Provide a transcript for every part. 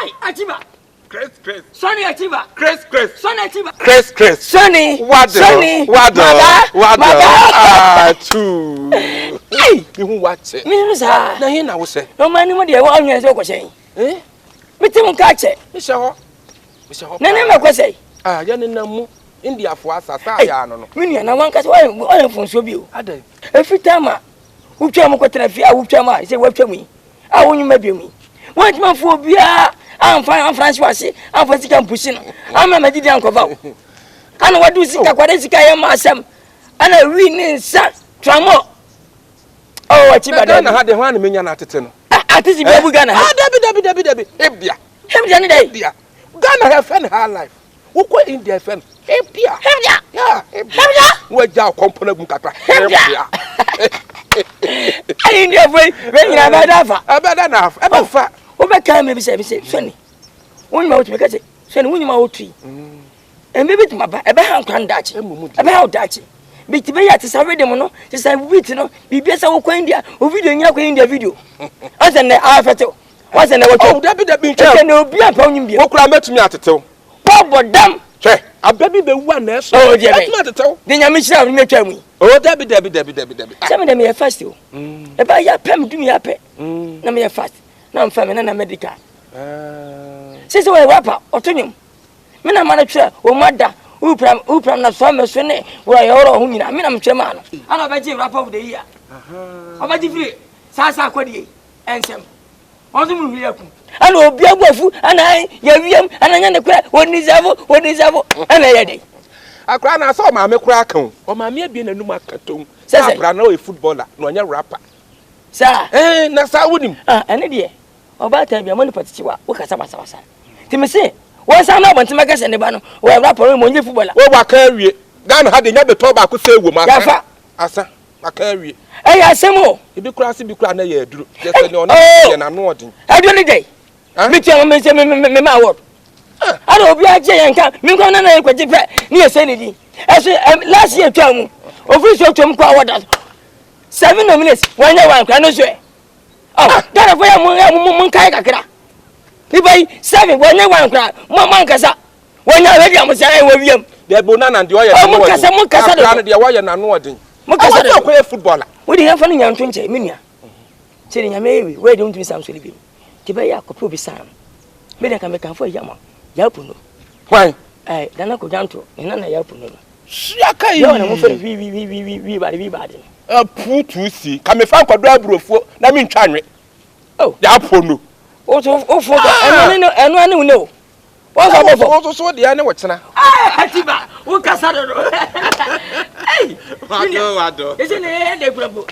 Ai, Achiba. Chris. Sonny Achiba. Chris. Sonny Achiba. Chris. Sonny. Wado. Ah, two. Hey, you watch it. Me sir. Na here na wo say. No man mo dey wa onye se ko sen. Me ti mo ka che. Me se ho. Na ne me ko say. Ah, ya ne na mu. India fo asasa ya no no. Me nua na wan ka se o fonso bi o. Adai. Every time utwa mo ko trafi a utwa ma se watwa mu. A wonyu ma bi mu. Wan ti ma fo bia am France wase am fa sika mpushi no. Am na magidi ankofa. Ana wadu sika kwade sika ya ma asem. Ana wi ni nsa tramo. Oh, Achiba na ha de ho ana menya na atete no. Atisi bi abu Ghana. Ah, dabi. Ebia ni dai. Ebia. Ghana have fun her life. Wo ko India fun. Ebia. Yeah, ebia. Wo ja kompona gum kakra. Ebia. Ai India foi, vem na badafa. Abada na afa. Eba fa. Wo be kan me bi se Sonny. Wonyu ma wo tumi ka se. Sonny wonyu ma wo tui. Embe bi tuma ba, ebe ha nkwan dachi. Ebe ha dachi. Biti be ya ti sa ready mo no, ti sa wit no. Bibia sa wo kwa India, o video nya kwa India video. Asa na afeto. Wasa na wo twa. Oh, dabi nche na obi apa onyim bi. Wo kura metumi atetew. Bobo dam. Che, ababi be wu na eso. Oh, dia. Metumi atetew. De nya me hira me twa mu. Oh, dabi. Some dem ye fast o. E ba ya pem dum ya pe. Na me ye fast. Na am fa me na medical. Sisi we rapper otonyum. Me na mana twa o mada. Upram na so me so ne wo ya oro ho nyina. Me na mtwe ma no. Ana ba ji rapper of the year. Obaji free. Sasa akwadi ensem. Ozo mu hiri aku. Ana obi agbafu ana ya wiem ana nya ne kura woni zavo ana ya dey. Akra na so ma me kura kan. O ma me abie nanum akatom. Akra na o footballer na onya rapper. Sa na sa wonim. Ene de. Oba ta bia mo ni patichiwa wo kasa basa. Ti me se wo sa na bontima ka se ne ba no wo rapper mo nye footballer. Wo ba ka awie. Ghana ha de nya beto ba ko se ewo ma asa. Asa ba ka awie. Asemo. Ibi kura na ye aduro. Je se ne ona ye na no odin. Aduro ni dey. Me tia me se me ma award. Ara obi aje yan kan me ko na na kwaje pe ni ese ni di. Ese last year twa mu. Official twam kwa award. 7 nominates. Wanya wan kwa no so. Dara fo ya mun kai kakira. Ni bai 7 wanya wan kwa man kasa. Wanya ready am say wa wiem. De bona na de o ye na no odin. Mun kasa de wa ye na no odin. Mukasa de ko footballer. We dey have fun nyanto nche me nua. Se de nyame ewi, we dey untumi sam so libi. Ti ba ya kopo bi sam. Me de ka me kan fo yama. Ya puno. Why? Dana ko janto, ina na ya puno. Sia kai. Yo na mo fe wi ba de. Putu si. Ka me fa kwado aburofo na me ntwanwe. Oh, ya puno. O fo eno ane une o. What's so the ane wachina? Atiba, wo kasa do. Hey, wado. Ese ne de kurabo.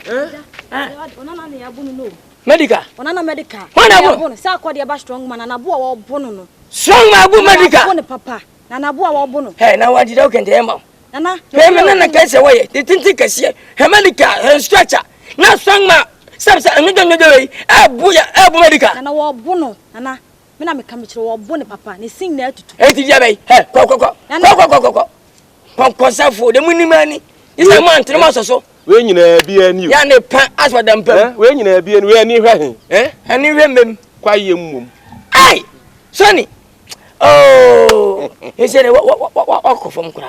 Ona na ya bunu no. Medical. Ona na medical. Wana bunu. Sa akodi eba strongman na bo a wo bunu no. Strongman bu medical. Bunu papa. Na bo a wo bunu. Hey, na wadi da okente ema. Nana. Me na kase waye. Tinti kase. He medical, structure. Na strongman. Sabsa nyodo we. Abu medical. Na wo bunu. Nana. Me na me ka me kire wo bo ne papa ne sing na atutu ti dia bei ko safo de munimani isa man tire so we nyina bia ni ya ne pa aswa da mpam we nyina bia ni we ani hwe ani hwe mem kwaye mmom ai Sonny oh ese ne wa fom kura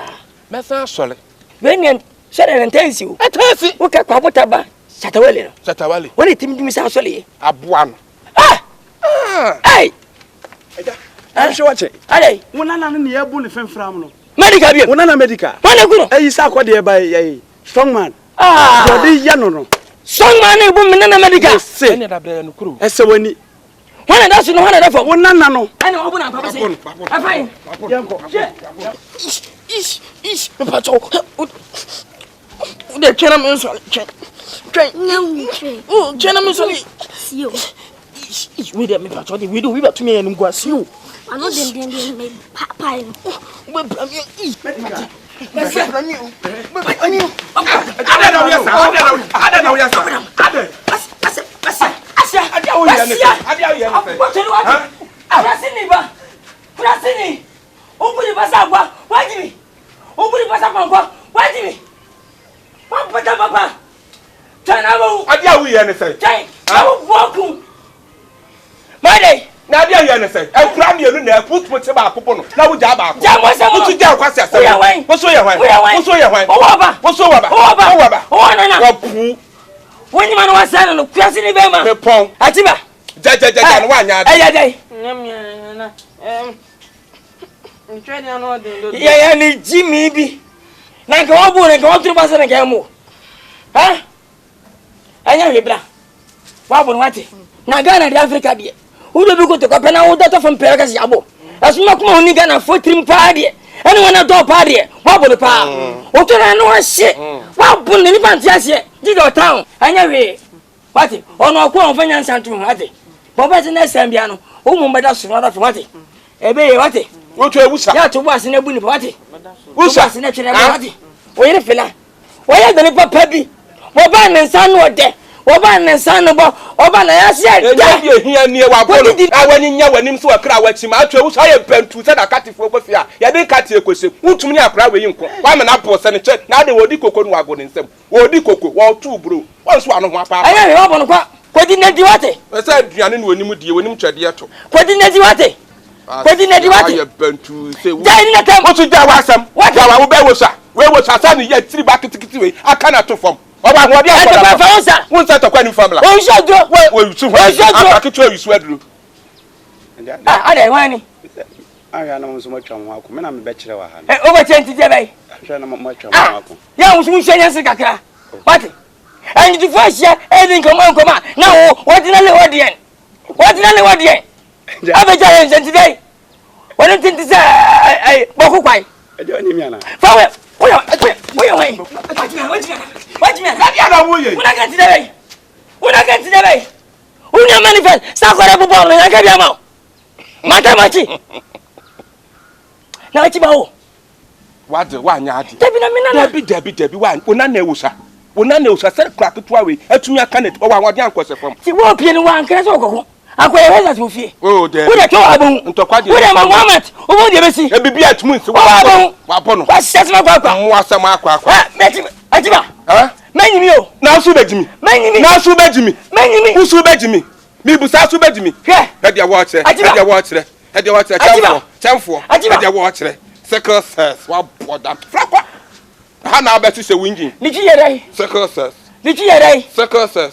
me sa sole we nyen sere ntensi o atasi wo ka kwa botaba Shatawale woni timdumi sa sole aboa no ai I'm sure what ale wona na ne ya bu ne femfram no medical bi wona na medical wana guro ayi sa akode e ba strongman body ya no strongman e bu me na medical se ne da bla no kuro ese wani wana da so no wana da fo wona na no ana obu na papa se afai yanko ish me pato de kena me so tren oh kena me so sio we dey me pato we do we ba to me enum kwa sio ano den me papa we bram you na put mo te ba akopɔ no na wo ja ba akopɔ ja mo se mo tu ja kwase asem wo so ye hwan wo waba wo na wo pu woni ma no wasa no kwase ni be ma me pon atiba ja no wa nya aya dai na ntwede no de ya ni jimi bi na nka wo bu na nka wo turu basa na nka mo ha anya hebra wa bu wate na Ghana de Africa de wo do bi ko to ko pena wo do to fam pere ka si abo asuma kuma oni Ghana fo trim pa de ene wona do pa de wa bu pa wo to na no hye wa bu ne ni panti ase di do town anya we wate ono ko on fanya nsantum wate bo ba se na sambia no wo mu beda so na do wate ebe ye wate wo to ewusa ya to bo ase na bu ni wate wusa ase na twere wate wo yire fela wo ye do ni papa bi wo ba ne nsan no de oba ne san no bo oba na ya se da bi ehia nie wa bolo awani nya wanim so akra wachi ma atwa wo saye pantu se da katifo bo fia ya de kati ekose utum ni akra we yinko wa me na po se ne che na de wodi koko no wago ne nsem wodi koko wo tu bro won so ano ho apa aya we obo no kwa kodi na di wate we se aduane no wonim die wonim twade to kodi na di wate ya pantu se wo dai na tam wo tu ja wasam ja wa wo be wo sa we wo sa sa ni ya tiri ba kitikiti we aka na to fam oba ho dia ko ba fa won sa to kwa ni family won sha dro we yusu ho aka to yusu adro ada wani aya na mo so matwa mo akọ me na me be kire wa ha o ba chenti je bai hwe na mo matwa mo akọ ya wo so shenya se kakra wate anyi tu fashia edin koma na wo ordinary odien aba jare chenti dai woni tinti se ai boku kwai ejo ni mi ana fa we oya wait me na dia na wo ye una kan ti dai unya manifest sakore bu bolo ya ka bia ma mata machi na achi ba o wade wa nya ade debi na mina na debi wa ona na ewusa se kra ketwa we atumi aka net o wa wode ankose fam ti wo pie ni wa nkere so kokko akoye weza so fie o de wo de to abon ntokwa de wo de Muhammad o bo de besi e bibia atumi nsi wa bono wa sesema kwa mo asem akwa beti atiba ha manyimi o na su bejimi na su bejimi manyimi usu bejimi mi busa su bejimi he e dia wo kire chamfo e dia wo kire circle says wa boda frakwa ha na abeti se winjin ni ji yere circle says circle says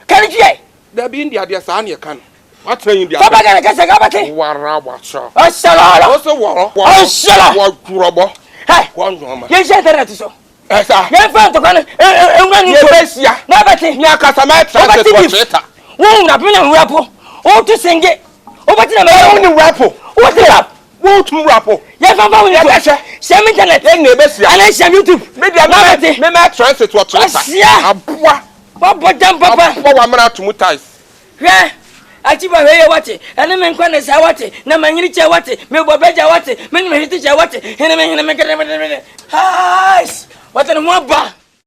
kan ji yere da bi india dia sa na ye kan wa tran india baba ga ka se ga bati wara wa cho asala o se woro asala wa kurobo he wa nyoma ye je tere so esa ye fa to kan enwa ni ye besia na bati ni akasa ma transit for Twitter wo na bi na rapo o tu senge o bati na wo ni rapo o ti rap wo tu rapo ye fa fa wo ni to share internet e na besia ana share YouTube media na bati me ma transit for Twitter aboa wa bodam papa wa mara to mutais hwe achiba hwe wate ene men kwa na sa wate na manyiri che wate me bobeja wate me hiti che wate ene men kere hai wate no ba